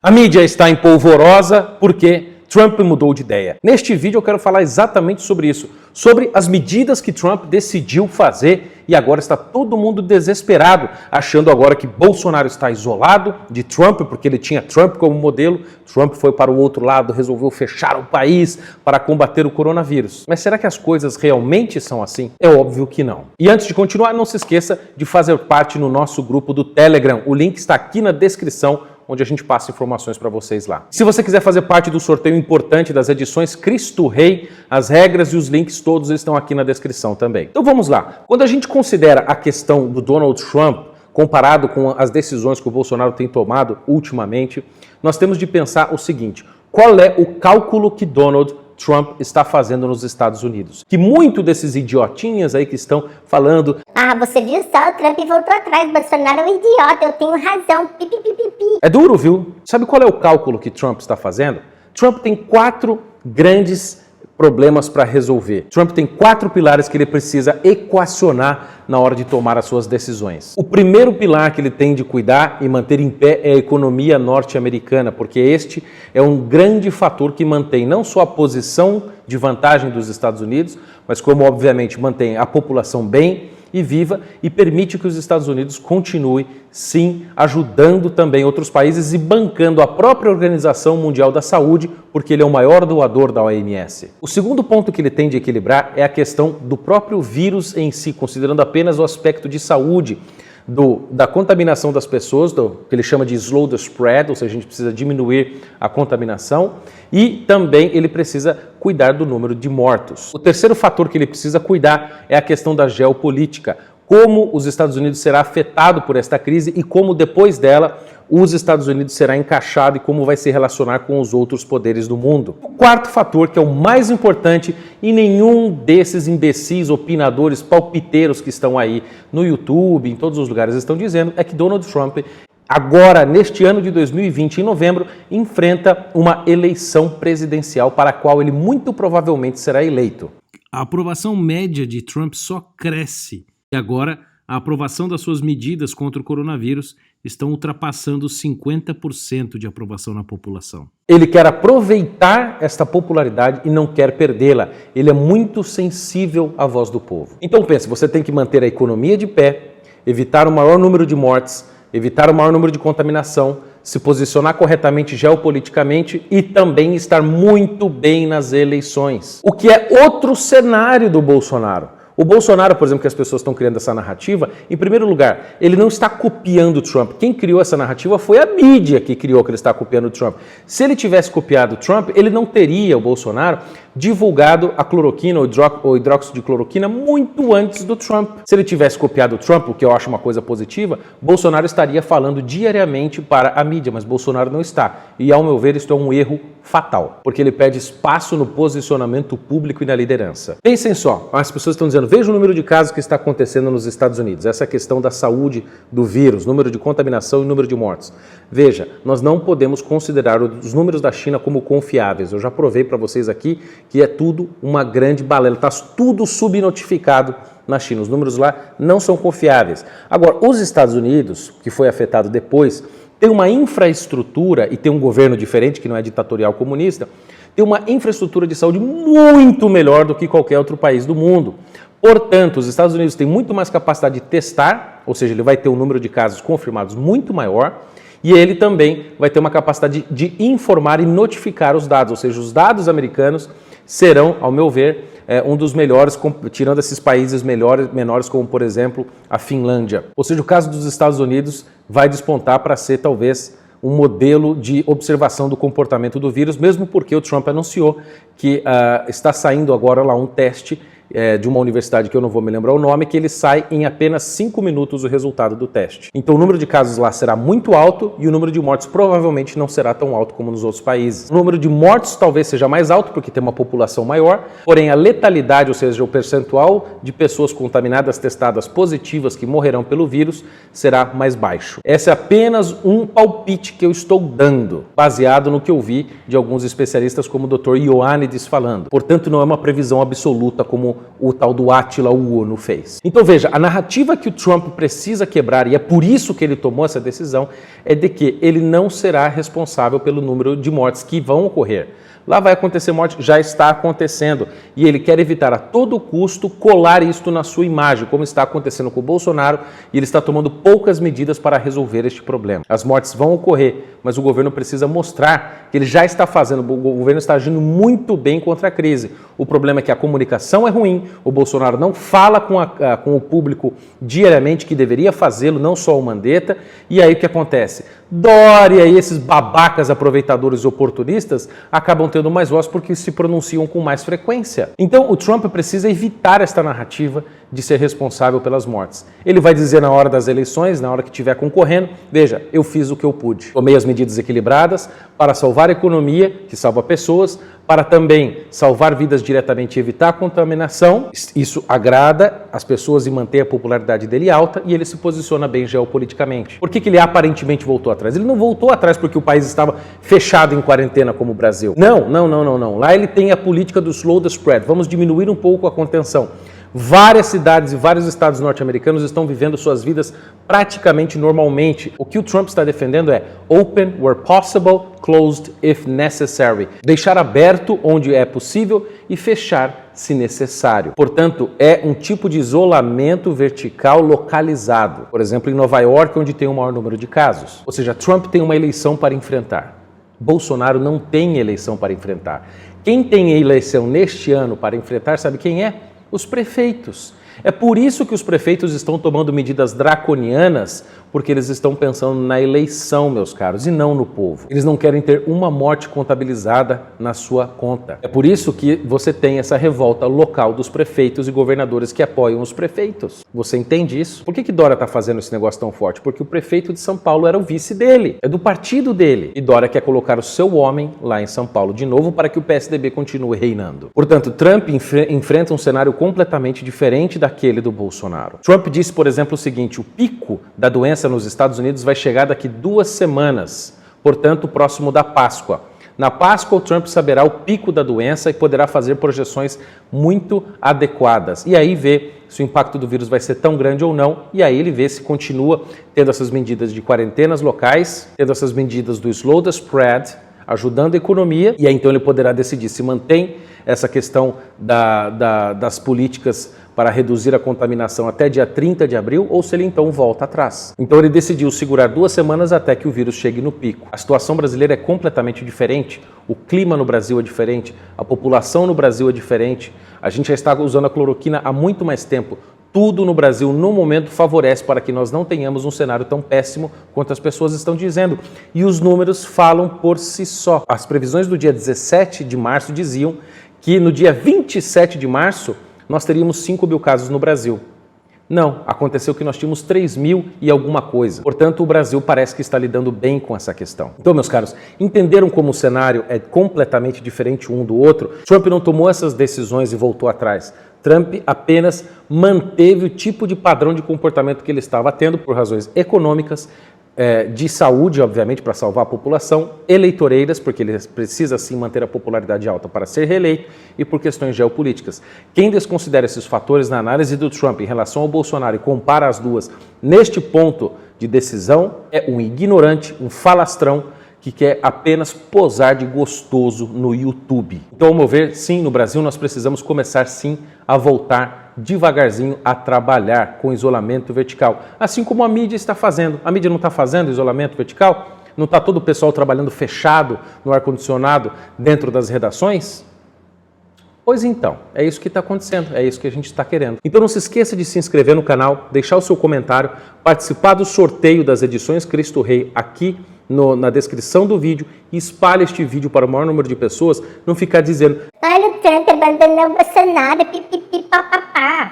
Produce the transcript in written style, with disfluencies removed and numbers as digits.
A mídia está em polvorosa porque Trump mudou de ideia. Neste vídeo eu quero falar exatamente sobre isso, sobre as medidas que Trump decidiu fazer e agora está todo mundo desesperado, achando agora que Bolsonaro está isolado de Trump, porque ele tinha Trump como modelo. Trump foi para o outro lado, resolveu fechar o país para combater o coronavírus. Mas será que as coisas realmente são assim? É óbvio que não. E antes de continuar, não se esqueça de fazer parte no nosso grupo do Telegram. O link está aqui na descrição, onde a gente passa informações para vocês lá. Se você quiser fazer parte do sorteio importante das edições Cristo Rei, as regras e os links todos estão aqui na descrição também. Então vamos lá. Quando a gente considera a questão do Donald Trump, comparado com as decisões que o Bolsonaro tem tomado ultimamente, nós temos de pensar o seguinte: qual é o cálculo que Donald Trump está fazendo nos Estados Unidos? Que muito desses idiotinhas aí que estão falando: ah, você viu só, o Trump voltou atrás, Bolsonaro é um idiota, eu tenho razão, pipipipipi. É duro, viu? Sabe qual é o cálculo que Trump está fazendo? Trump tem 4 grandes problemas para resolver. Trump tem 4 pilares que ele precisa equacionar na hora de tomar as suas decisões. O primeiro pilar que ele tem de cuidar e manter em pé é a economia norte-americana, porque este é um grande fator que mantém não só a posição de vantagem dos Estados Unidos, mas como obviamente mantém a população bem e viva e permite que os Estados Unidos continue, sim, ajudando também outros países e bancando a própria Organização Mundial da Saúde, porque ele é o maior doador da OMS. O segundo ponto que ele tem de equilibrar é a questão do próprio vírus em si, considerando apenas o aspecto de saúde, da contaminação das pessoas, do que ele chama de slow the spread, ou seja, a gente precisa diminuir a contaminação, e também ele precisa cuidar do número de mortos. O terceiro fator que ele precisa cuidar é a questão da geopolítica, como os Estados Unidos será afetado por esta crise e como depois dela os Estados Unidos será encaixado e como vai se relacionar com os outros poderes do mundo. O quarto fator, que é o mais importante, e nenhum desses imbecis, opinadores, palpiteiros que estão aí no YouTube, em todos os lugares estão dizendo, é que Donald Trump, agora, neste ano de 2020, em novembro, enfrenta uma eleição presidencial para a qual ele muito provavelmente será eleito. A aprovação média de Trump só cresce e agora a aprovação das suas medidas contra o coronavírus estão ultrapassando os 50% de aprovação na população. Ele quer aproveitar esta popularidade e não quer perdê-la. Ele é muito sensível à voz do povo. Então pense, você tem que manter a economia de pé, evitar o maior número de mortes, evitar o maior número de contaminação, se posicionar corretamente geopoliticamente e também estar muito bem nas eleições. O que é outro cenário do Bolsonaro. O Bolsonaro, por exemplo, que as pessoas estão criando essa narrativa, em primeiro lugar, ele não está copiando o Trump. Quem criou essa narrativa foi a mídia que criou que ele está copiando o Trump. Se ele tivesse copiado o Trump, ele não teria, o Bolsonaro, divulgado a cloroquina ou hidróxido de cloroquina muito antes do Trump. Se ele tivesse copiado o Trump, o que eu acho uma coisa positiva, Bolsonaro estaria falando diariamente para a mídia, mas Bolsonaro não está. E, ao meu ver, isto é um erro fatal, porque ele perde espaço no posicionamento público e na liderança. Pensem só, as pessoas estão dizendo, veja o número de casos que está acontecendo nos Estados Unidos, essa questão da saúde do vírus, número de contaminação e número de mortes. Veja, nós não podemos considerar os números da China como confiáveis. Eu já provei para vocês aqui que é tudo uma grande balela, está tudo subnotificado na China. Os números lá não são confiáveis. Agora, os Estados Unidos, que foi afetado depois, tem uma infraestrutura e tem um governo diferente, que não é ditatorial comunista, tem uma infraestrutura de saúde muito melhor do que qualquer outro país do mundo. Portanto, os Estados Unidos têm muito mais capacidade de testar, ou seja, ele vai ter um número de casos confirmados muito maior, e ele também vai ter uma capacidade de informar e notificar os dados, ou seja, os dados americanos serão, ao meu ver, um dos melhores, tirando esses países menores, como por exemplo a Finlândia. Ou seja, o caso dos Estados Unidos vai despontar para ser talvez um modelo de observação do comportamento do vírus, mesmo porque o Trump anunciou que está saindo agora lá um teste de uma universidade que eu não vou me lembrar o nome, que ele sai em apenas 5 minutos o resultado do teste. Então o número de casos lá será muito alto e o número de mortes provavelmente não será tão alto como nos outros países. O número de mortes talvez seja mais alto porque tem uma população maior, porém a letalidade, ou seja, o percentual de pessoas contaminadas, testadas positivas que morrerão pelo vírus será mais baixo. Esse é apenas um palpite que eu estou dando, baseado no que eu vi de alguns especialistas como o Dr. Ioannidis falando. Portanto, não é uma previsão absoluta como o tal do Átila Uono fez. Então veja, a narrativa que o Trump precisa quebrar, e é por isso que ele tomou essa decisão, é de que ele não será responsável pelo número de mortes que vão ocorrer. Lá vai acontecer morte, já está acontecendo. E ele quer evitar a todo custo colar isto na sua imagem, como está acontecendo com o Bolsonaro, e ele está tomando poucas medidas para resolver este problema. As mortes vão ocorrer, mas o governo precisa mostrar que ele já está fazendo, o governo está agindo muito bem contra a crise. O problema é que a comunicação é ruim, o Bolsonaro não fala com o público diariamente, que deveria fazê-lo, não só o Mandetta, e aí o que acontece? Dória e esses babacas aproveitadores oportunistas acabam tendo mais voz porque se pronunciam com mais frequência. Então o Trump precisa evitar esta narrativa de ser responsável pelas mortes. Ele vai dizer na hora das eleições, na hora que estiver concorrendo, veja, eu fiz o que eu pude. Tomei as medidas equilibradas para salvar a economia, que salva pessoas, para também salvar vidas diretamente e evitar a contaminação. Isso agrada as pessoas e mantém a popularidade dele alta, e ele se posiciona bem geopoliticamente. Por que ele aparentemente voltou atrás? Ele não voltou atrás porque o país estava fechado em quarentena como o Brasil. Não. Lá ele tem a política do slow the spread. Vamos diminuir um pouco a contenção. Várias cidades e vários estados norte-americanos estão vivendo suas vidas praticamente normalmente. O que o Trump está defendendo é open where possible, closed if necessary. Deixar aberto onde é possível e fechar se necessário. Portanto, é um tipo de isolamento vertical localizado. Por exemplo, em Nova York, onde tem o maior número de casos. Ou seja, Trump tem uma eleição para enfrentar. Bolsonaro não tem eleição para enfrentar. Quem tem eleição neste ano para enfrentar, sabe quem é? Os prefeitos. É por isso que os prefeitos estão tomando medidas draconianas, porque eles estão pensando na eleição, meus caros, e não no povo. Eles não querem ter uma morte contabilizada na sua conta. É por isso que você tem essa revolta local dos prefeitos e governadores que apoiam os prefeitos. Você entende isso? Por que Dória está fazendo esse negócio tão forte? Porque o prefeito de São Paulo era o vice dele, é do partido dele. E Dória quer colocar o seu homem lá em São Paulo de novo para que o PSDB continue reinando. Portanto, Trump enfrenta um cenário completamente diferente daquele do Bolsonaro. Trump disse, por exemplo, o seguinte: o pico da doença nos Estados Unidos vai chegar daqui 2 semanas, portanto, próximo da Páscoa. Na Páscoa, o Trump saberá o pico da doença e poderá fazer projeções muito adequadas. E aí vê se o impacto do vírus vai ser tão grande ou não, e aí ele vê se continua tendo essas medidas de quarentenas locais, tendo essas medidas do slow the spread, ajudando a economia, e aí então ele poderá decidir se mantém essa questão das políticas para reduzir a contaminação até dia 30 de abril, ou se ele então volta atrás. Então ele decidiu segurar 2 semanas até que o vírus chegue no pico. A situação brasileira é completamente diferente, o clima no Brasil é diferente, a população no Brasil é diferente, a gente já está usando a cloroquina há muito mais tempo. Tudo no Brasil, no momento, favorece para que nós não tenhamos um cenário tão péssimo quanto as pessoas estão dizendo. E os números falam por si só. As previsões do dia 17 de março diziam que no dia 27 de março nós teríamos 5 mil casos no Brasil. Não, aconteceu que nós tínhamos 3 mil e alguma coisa. Portanto, o Brasil parece que está lidando bem com essa questão. Então, meus caros, entenderam como o cenário é completamente diferente um do outro? Trump não tomou essas decisões e voltou atrás. Trump apenas manteve o tipo de padrão de comportamento que ele estava tendo por razões econômicas, de saúde, obviamente, para salvar a população, eleitoreiras, porque ele precisa sim manter a popularidade alta para ser reeleito, e por questões geopolíticas. Quem desconsidera esses fatores na análise do Trump em relação ao Bolsonaro e compara as duas neste ponto de decisão é um ignorante, um falastrão, que quer apenas posar de gostoso no YouTube. Então, ao meu ver, sim, no Brasil nós precisamos começar sim a voltar devagarzinho a trabalhar com isolamento vertical, assim como a mídia está fazendo. A mídia não está fazendo isolamento vertical? Não está todo o pessoal trabalhando fechado no ar-condicionado dentro das redações? Pois então, é isso que está acontecendo, é isso que a gente está querendo. Então não se esqueça de se inscrever no canal, deixar o seu comentário, participar do sorteio das edições Cristo Rei aqui na descrição do vídeo e espalhe este vídeo para o maior número de pessoas, não ficar dizendo Olha, o Trump abandonou o Bolsonaro, pipipipopopó.